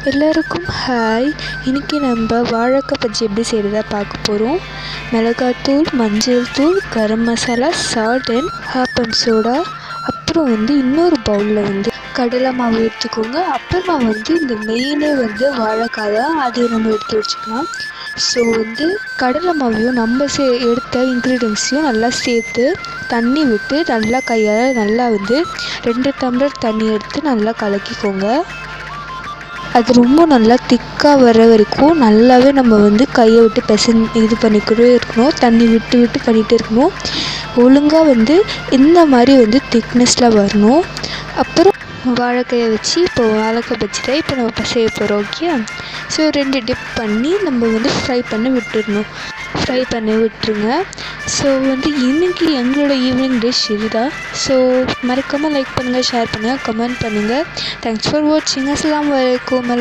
எல்லாருக்கும் ஹாய். இன்றைக்கி நம்ம வாழைக்காய் பஜ்ஜி எப்படி செய்கிறதா பார்க்க போகிறோம். மிளகாத்தூள், மஞ்சள் தூள், garam masala, salt and appam soda, அப்புறம் இன்னொரு பவுலில் கடலை மாவு எடுத்துக்கோங்க. அப்புறமா இந்த மெயினே வாழைக்காய் தான், அதை நம்ம எடுத்து வச்சுக்கலாம். ஸோ கடலை மாவையும் நம்ம எடுத்த இன்க்ரீடியன்ஸையும் நல்லா சேர்த்து தண்ணி விட்டு நல்லா கையால் நல்லா 2 டம்ளர் தண்ணி எடுத்து நல்லா கலக்கிக்கோங்க. அது ரொம்ப நல்லா திக்காக வர வரைக்கும் நல்லாவே நம்ம கையை விட்டு இது பண்ணிக்கிட்டே இருக்கணும். தண்ணி விட்டு விட்டு பண்ணிகிட்டே இருக்கணும். ஒழுங்காக இந்த மாதிரி திக்னஸில் வரணும். அப்புறம் வாழைக்காயை வச்சு இப்போ வாழைக்காய் பஜ்ஜி தான் இப்போ நம்ம செய்ய போகிறோம். ஓகே. ஸோ 2 டிப் பண்ணி நம்ம ஃப்ரை பண்ணி விட்டுருங்க. ஸோ இன்றைக்கி எங்களோட ஈவினிங் டிஷ் இதுதான். ஸோ மறக்காமல் லைக் பண்ணுங்கள், ஷேர் பண்ணுங்கள், கமெண்ட் பண்ணுங்கள். தேங்க்ஸ் ஃபார் வாட்சிங். அஸ்ஸலாமு அலைக்கும்.